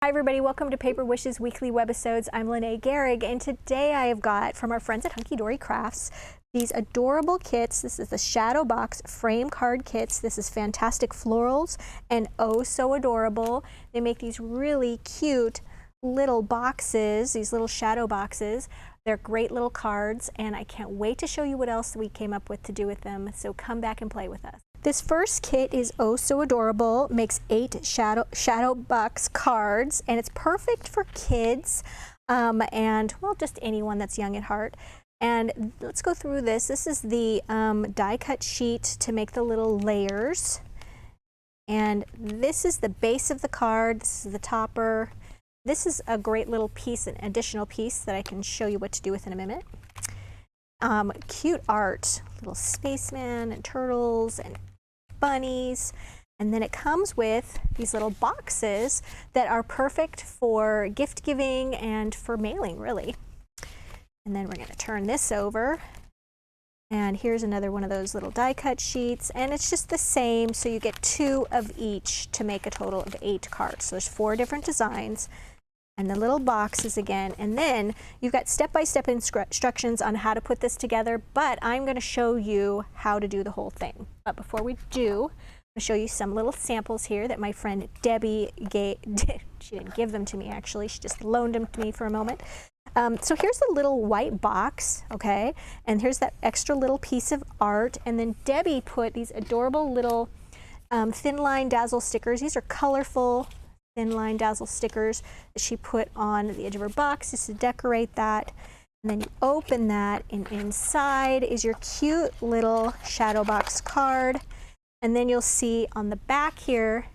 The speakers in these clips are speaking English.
Hi everybody, welcome to Paper Wishes Weekly Webisodes. I'm Lene Gehrig, and today I have got from our friends at Hunkydory Crafts these adorable kits. This is the Shadow Box frame card kits. This is fantastic florals and oh so adorable. They make these really cute little boxes, these little shadow boxes. They're great little cards, and I can't wait to show you what else we came up with to do with them, so come back and play with us. This first kit is oh so adorable, makes 8 shadow box cards, and it's perfect for kids and, well, just anyone that's young at heart. And let's go through this. This is the die cut sheet to make the little layers. And this is the base of the card. This is the topper. This is a great little piece, an additional piece that I can show you what to do with in a minute. Cute art, little spaceman and turtles and bunnies, and then it comes with these little boxes that are perfect for gift giving and for mailing, really. And then we're going to turn this over, and here's another one of those little die cut sheets, and it's just the same, so you get 2 of each to make a total of 8 cards. So there's 4 different designs and the little boxes again, and then you've got step-by-step instructions on how to put this together, but I'm going to show you how to do the whole thing. But before we do, I'm going to show you some little samples here that my friend Debbie gave. She didn't give them to me, actually. She just loaned them to me for a moment. So here's the little white box, okay? And here's that extra little piece of art. And then Debbie put these adorable little thin line Dazzle stickers. These are colorful thin line Dazzle stickers that she put on the edge of her box just to decorate that. And then you open that, and inside is your cute little shadow box card. And then you'll see on the back here,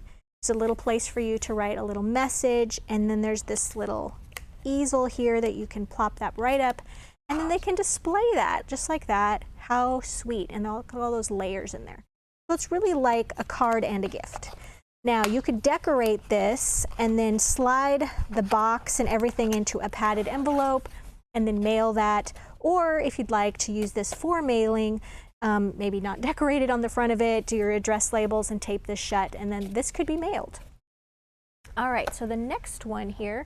there's a little place for you to write a little message. And then there's this little easel here that you can plop that right up. And then they can display that just like that. How sweet. And all those layers in there. So it's really like a card and a gift. Now you could decorate this and then slide the box and everything into a padded envelope and then mail that. Or if you'd like to use this for mailing, maybe not decorate it on the front of it, do your address labels and tape this shut, and then this could be mailed. All right, so the next one here,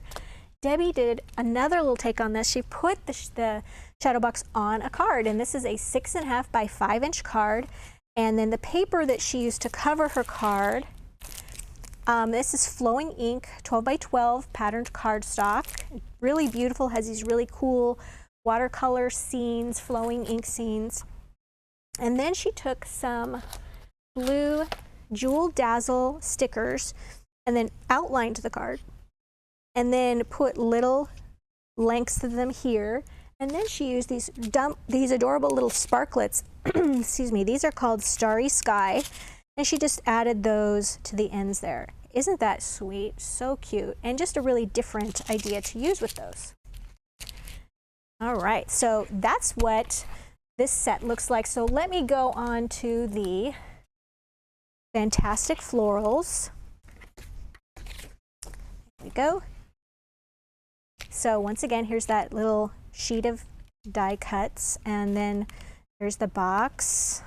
Debbie did another little take on this. She put the shadow box on a card, and this is a 6.5 by 5 inch card. And then the paper that she used to cover her card, this is flowing ink, 12 by 12 patterned cardstock. Really beautiful, has these really cool watercolor scenes, flowing ink scenes. And then she took some blue Jewel Dazzle stickers and then outlined the card and then put little lengths of them here. And then she used these adorable little sparklets. Excuse me, these are called Starry Sky. And she just added those to the ends there. Isn't that sweet? So cute. And just a really different idea to use with those. All right, so that's what this set looks like. So let me go on to the fantastic florals. There we go. So once again, here's that little sheet of die cuts, and then here's the box.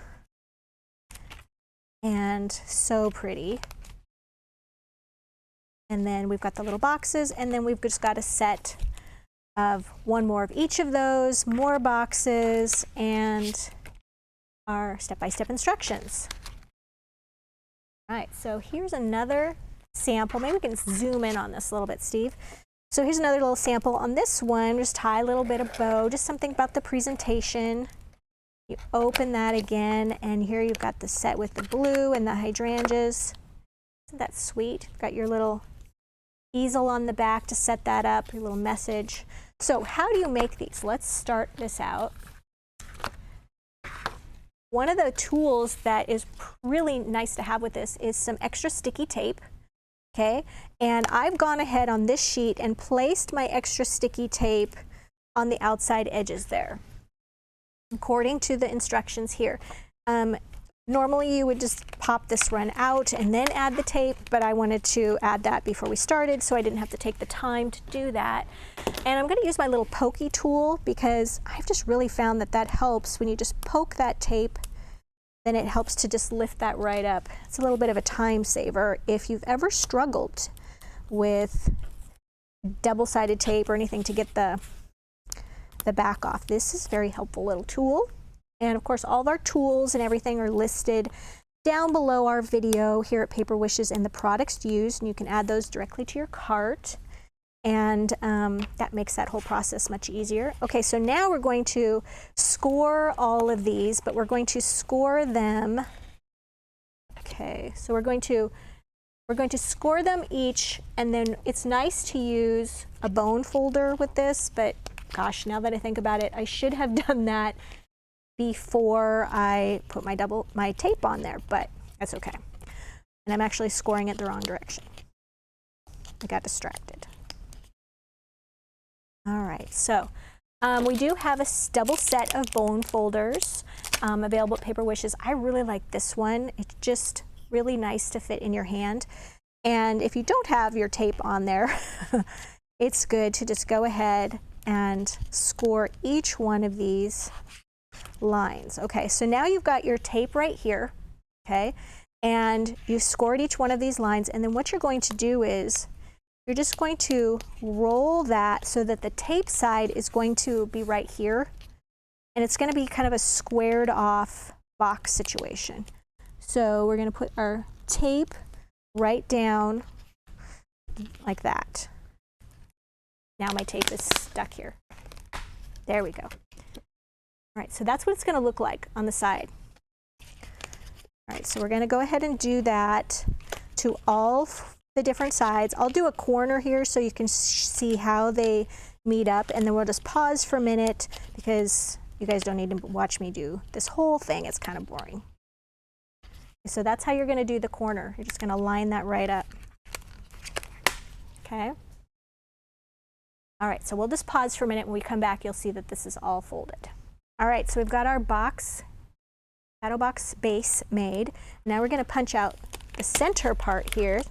And so pretty. And then we've got the little boxes, and then we've just got a set of 1 more of each of those, more boxes, and our step-by-step instructions. All right, so here's another sample. Maybe we can zoom in on this a little bit, Steve. So here's another little sample on this one. Just tie a little bit of bow, just something about the presentation. You open that again, and here you've got the set with the blue and the hydrangeas. Isn't that sweet? You've got your little easel on the back to set that up, your little message. So how do you make these? Let's start this out. One of the tools that is really nice to have with this is some extra sticky tape. Okay, and I've gone ahead on this sheet and placed my extra sticky tape on the outside edges there, according to the instructions here. Normally you would just pop this run out and then add the tape, but I wanted to add that before we started so I didn't have to take the time to do that. And I'm going to use my little pokey tool because I've just really found that that helps when you just poke that tape then it helps to just lift that right up. It's a little bit of a time saver if you've ever struggled with double-sided tape or anything to get the back off. This is a very helpful little tool. And of course, all of our tools and everything are listed down below our video here at Paper Wishes and the products used, and you can add those directly to your cart. And that makes that whole process much easier. Okay, so now we're going to score all of these, but we're going to score them. Okay, so we're going to score them each, and then it's nice to use a bone folder with this, but gosh, now that I think about it, I should have done that before I put my tape on there, but that's okay. And I'm actually scoring it the wrong direction. I got distracted. All right, so we do have a double set of bone folders available at Paper Wishes. I really like this one. It's just really nice to fit in your hand. And if you don't have your tape on there, it's good to just go ahead and score each one of these lines. Okay, so now you've got your tape right here, okay, and you've scored each one of these lines, and then what you're going to do is you're just going to roll that so that the tape side is going to be right here, and it's going to be kind of a squared off box situation. So we're going to put our tape right down like that. Now my tape is stuck here. There we go. All right, so that's what it's going to look like on the side. All right, so we're going to go ahead and do that to all the different sides. I'll do a corner here so you can see how they meet up, and then we'll just pause for a minute because you guys don't need to watch me do this whole thing. It's kind of boring. So that's how you're going to do the corner. You're just going to line that right up. Okay. All right, so we'll just pause for a minute. When we come back, you'll see that this is all folded. All right, so we've got our box, shadow box base made. Now we're going to punch out the center part here.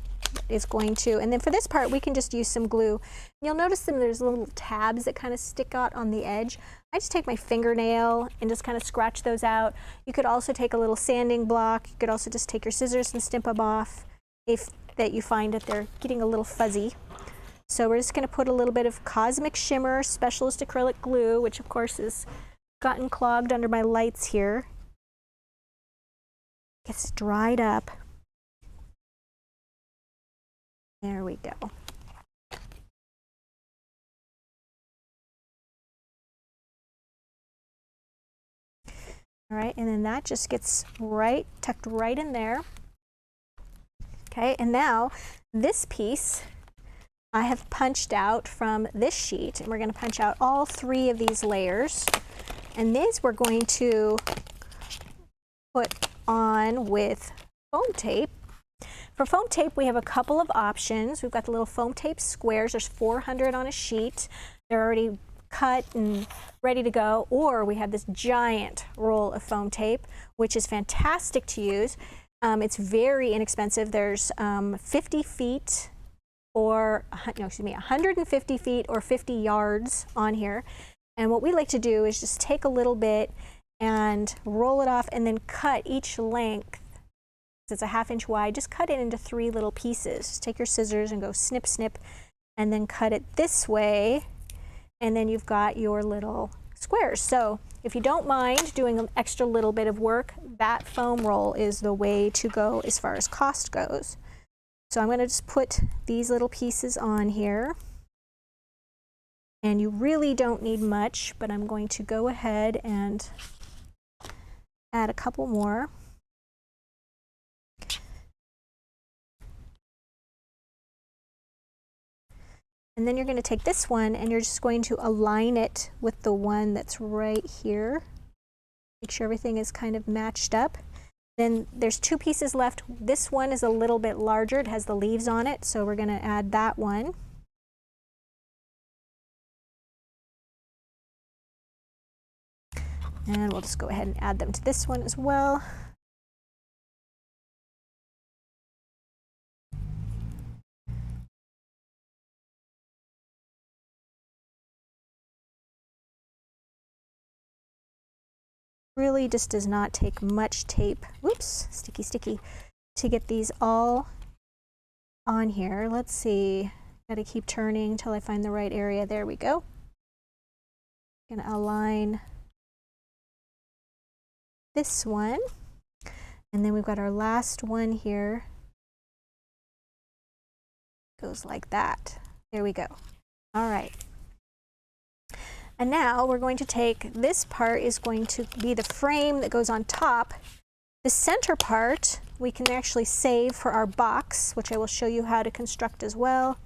Is going to, and then for this part we can just use some glue. You'll notice there's little tabs that kind of stick out on the edge. I just take my fingernail and just kind of scratch those out. You could also take a little sanding block. You could also just take your scissors and snip them off if that you find that they're getting a little fuzzy. So we're just going to put a little bit of Cosmic Shimmer Specialist Acrylic Glue, which of course has gotten clogged under my lights here. Gets dried up. There we go. All right, and then that just gets tucked right in there. Okay, and now this piece I have punched out from this sheet, and we're going to punch out all 3 of these layers. And these we're going to put on with foam tape. For foam tape, we have a couple of options. We've got the little foam tape squares. There's 400 on a sheet. They're already cut and ready to go. Or we have this giant roll of foam tape, which is fantastic to use. It's very inexpensive. There's 50 feet or, no, excuse me, 150 feet or 50 yards on here. And what we like to do is just take a little bit and roll it off and then cut each length. It's a 1/2 inch wide. Just cut it into 3 little pieces. Just take your scissors and go snip, snip, and then cut it this way. And then you've got your little squares. So if you don't mind doing an extra little bit of work, that foam roll is the way to go as far as cost goes. So I'm going to just put these little pieces on here. And you really don't need much, but I'm going to go ahead and add a couple more. And then you're going to take this one and you're just going to align it with the one that's right here. Make sure everything is kind of matched up. Then there's 2 pieces left. This one is a little bit larger. It has the leaves on it, so we're going to add that one. And we'll just go ahead and add them to this one as well. Really just does not take much tape, whoops, sticky, sticky, to get these all on here. Let's see, Gotta keep turning until I find the right area. There we go. Gonna align this one. And then we've got our last one here. Goes like that. There we go. All right. And now we're going to take, this part is going to be the frame that goes on top. The center part we can actually save for our box, which I will show you how to construct as well.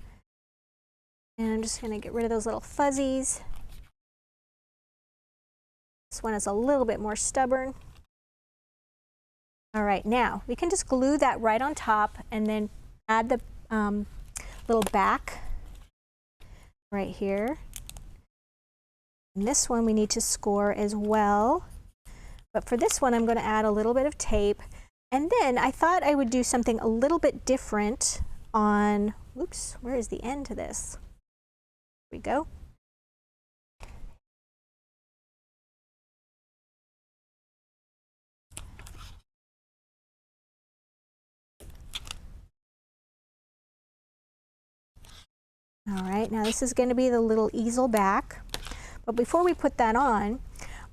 And I'm just going to get rid of those little fuzzies. This one is a little bit more stubborn. All right, now we can just glue that right on top and then add the little back right here. And this one we need to score as well. But for this one, I'm going to add a little bit of tape. And then I thought I would do something a little bit different on, oops, where is the end to this? Here we go. All right, now this is going to be the little easel back. But before we put that on,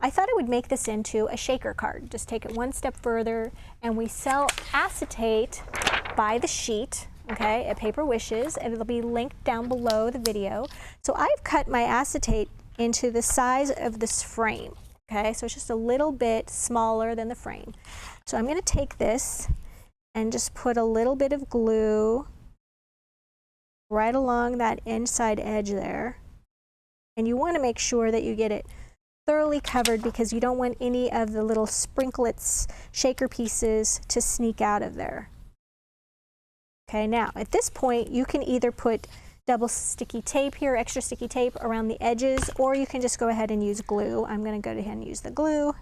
I thought I would make this into a shaker card. Just take it one step further, and we sell acetate by the sheet, okay, at Paper Wishes, and it'll be linked down below the video. So I've cut my acetate into the size of this frame, okay, so it's just a little bit smaller than the frame. So I'm going to take this and just put a little bit of glue right along that inside edge there. And you want to make sure that you get it thoroughly covered because you don't want any of the little sprinklets, shaker pieces to sneak out of there. Okay, now at this point you can either put double sticky tape here, extra sticky tape around the edges, or you can just go ahead and use glue. I'm going to go ahead and use the glue.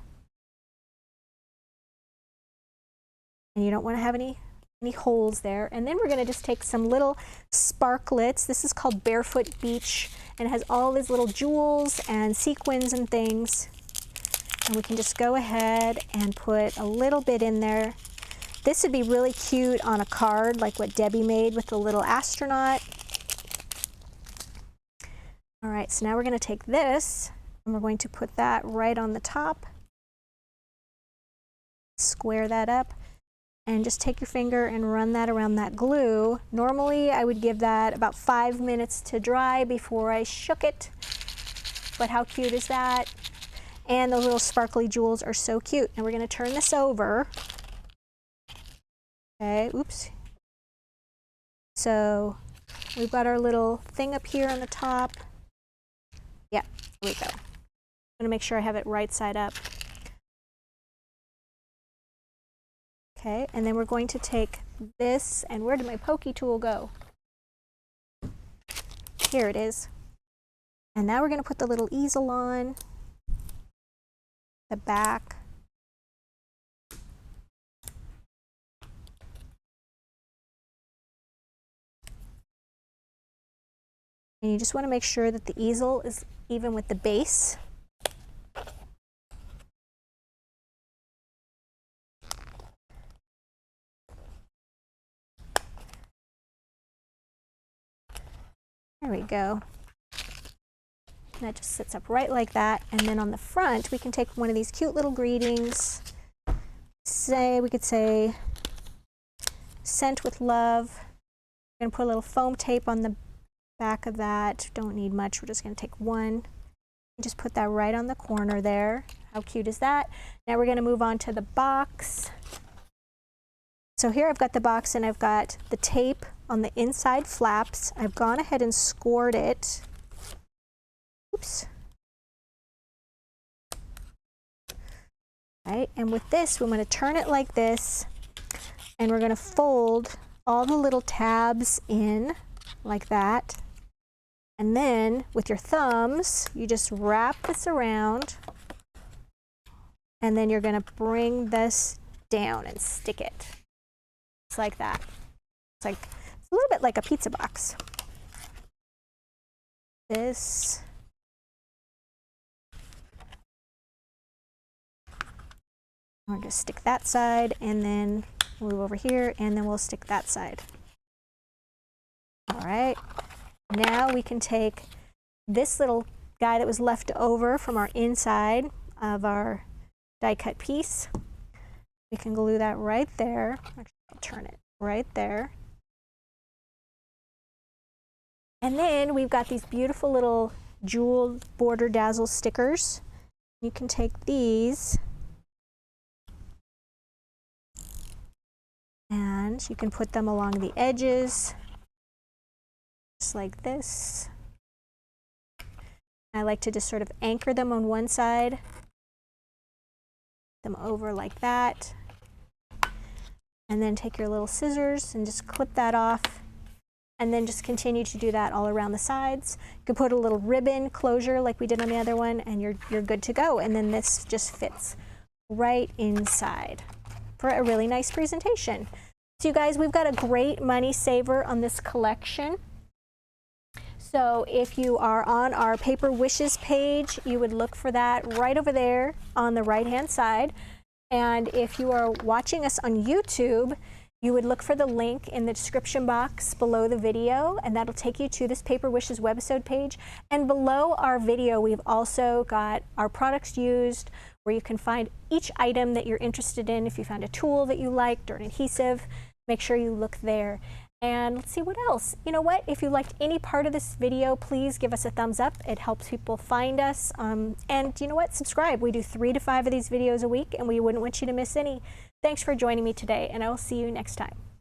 And you don't want to have any holes there. And then we're going to just take some little sparklets. This is called Barefoot Beach, and it has all these little jewels and sequins and things. And we can just go ahead and put a little bit in there. This would be really cute on a card like what Debbie made with the little astronaut. All right, so now we're going to take this and we're going to put that right on the top. Square that up. And just take your finger and run that around that glue. Normally I would give that about 5 minutes to dry before I shook it. But how cute is that? And those little sparkly jewels are so cute. And we're going to turn this over. Okay, oops. So we've got our little thing up here on the top. Yeah, there we go. I'm going to make sure I have it right side up. Okay, and then we're going to take this, and where did my pokey tool go? Here it is. And now we're going to put the little easel on the back. And you just want to make sure that the easel is even with the base. There we go. And that just sits up right like that. And then on the front, we can take one of these cute little greetings. We could say, sent with love. We're going to put a little foam tape on the back of that. Don't need much. We're just going to take one and just put that right on the corner there. How cute is that? Now we're going to move on to the box. So here I've got the box and I've got the tape on the inside flaps. I've gone ahead and scored it. Oops. Right, and with this, we're going to turn it like this, and we're going to fold all the little tabs in like that. And then with your thumbs, you just wrap this around, and then you're going to bring this down and stick it. It's like that. It's a little bit like a pizza box. This. We're going to stick that side and then move over here, and then we'll stick that side. All right. Now we can take this little guy that was left over from our inside of our die cut piece. We can glue that right there. Actually, I'll turn it right there. And then we've got these beautiful little jewel border Dazzle stickers. You can take these and you can put them along the edges, just like this. I like to just sort of anchor them on one side, them over like that, and then take your little scissors and just clip that off, and then just continue to do that all around the sides. You can put a little ribbon closure like we did on the other one, and you're good to go. And then this just fits right inside for a really nice presentation. So you guys, we've got a great money saver on this collection. So if you are on our Paper Wishes page, you would look for that right over there on the right-hand side. And if you are watching us on YouTube, you would look for the link in the description box below the video, and that'll take you to this Paper Wishes webisode page. And below our video, we've also got our products used, where you can find each item that you're interested in. If you found a tool that you liked or an adhesive, make sure you look there. And let's see what else. You know what? If you liked any part of this video, please give us a thumbs up. It helps people find us. And you know what? Subscribe. We do 3 to 5 of these videos a week, and we wouldn't want you to miss any. Thanks for joining me today, and I will see you next time.